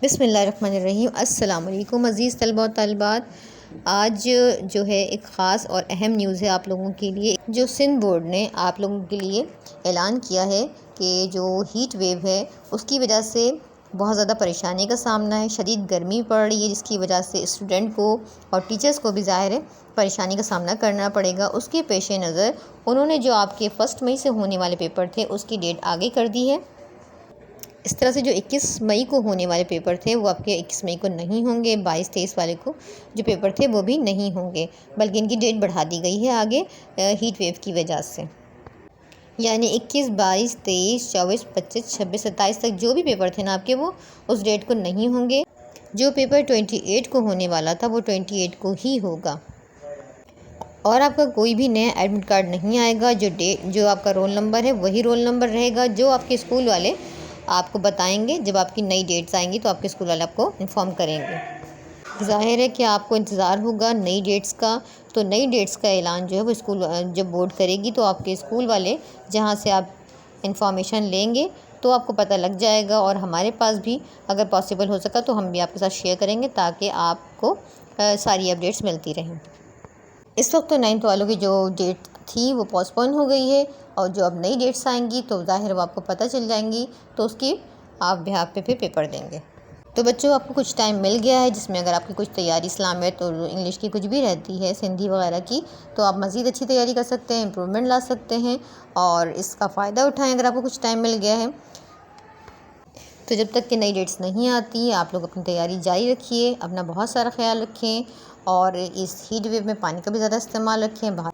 बिस्मिल्लाहिर्रहमानिर्रहीम। अस्सलाम वालेकुम अज़ीज़ तलबा और तालिबात। आज जो है एक ख़ास और अहम न्यूज़ है आप लोगों के लिए। जो सिंध बोर्ड ने आप लोगों के लिए ऐलान किया है कि जो हीट वेव है उसकी वजह से बहुत ज़्यादा परेशानी का सामना है। शदीद गर्मी पड़ रही है जिसकी वजह से स्टूडेंट को और टीचर्स को भी ज़ाहिर है परेशानी का सामना करना पड़ेगा। उसके पेश नज़र उन्होंने जो आपके 1 मई से होने वाले पेपर थे उसकी डेट आगे कर दी है। इस तरह से जो 21 मई को होने वाले पेपर थे वो आपके 21 मई को नहीं होंगे। 22-23 वाले को जो पेपर थे वो भी नहीं होंगे, बल्कि इनकी डेट बढ़ा दी गई है आगे हीट वेव की वजह से। यानी 21, 22, 23, 24, 25, 26, 27 तक जो भी पेपर थे ना आपके वो उस डेट को नहीं होंगे। जो पेपर 28 को होने वाला था वो 28 को ही होगा। और आपका कोई भी नया एडमिट कार्ड नहीं आएगा। जो आपका रोल नंबर है वही रोल नंबर रहेगा जो आपके स्कूल वाले आपको बताएंगे। जब आपकी नई डेट्स आएंगी तो आपके स्कूल वाले आपको इन्फॉर्म करेंगे। ज़ाहिर है कि आपको इंतज़ार होगा नई डेट्स का। तो नई डेट्स का ऐलान जो है वो स्कूल जब बोर्ड करेगी तो आपके स्कूल वाले जहाँ से आप इंफॉर्मेशन लेंगे तो आपको पता लग जाएगा। और हमारे पास भी अगर पॉसिबल हो सका तो हम भी आपके साथ शेयर करेंगे ताकि आपको सारी अपडेट्स मिलती रहें। इस वक्त तो 9th वालों की जो डेट थी वो पोस्टपोन हो गई है और जो अब नई डेट्स आएंगी तो ज़ाहिर वो आपको पता चल जाएंगी तो उसकी आप बिहाफ पे फिर पेपर देंगे। तो बच्चों आपको कुछ टाइम मिल गया है जिसमें अगर आपकी कुछ तैयारी इस्लामियत और इंग्लिश की कुछ भी रहती है, सिंधी वगैरह की, तो आप मज़ीद अच्छी तैयारी कर सकते हैं, इम्प्रूवमेंट ला सकते हैं और इसका फ़ायदा उठाएँ अगर आपको कुछ टाइम मिल गया है। तो जब तक कि नई डेट्स नहीं आती आप लोग अपनी तैयारी जारी रखिए, अपना बहुत सारा ख्याल रखें और इस हीट वेव में पानी का भी ज़्यादा इस्तेमाल रखें बाहर,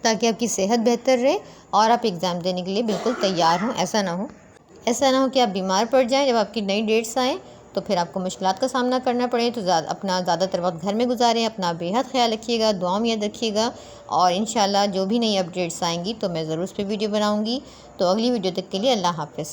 ताकि आपकी सेहत बेहतर रहे और आप एग्ज़ाम देने के लिए बिल्कुल तैयार हों। ऐसा ना हो कि आप बीमार पड़ जाएं जब आपकी नई डेट्स आएँ तो फिर आपको मुश्किलात का सामना करना पड़े। तो अपना ज़्यादातर वक्त घर में गुजारें, अपना बेहद ख्याल रखिएगा, दुआ में याद रखिएगा और इंशाल्लाह जो भी नई अपडेट्स आएंगी तो मैं ज़रूर उस पर वीडियो बनाऊँगी। तो अगली वीडियो तक के लिए अल्लाह हाफ़िज़।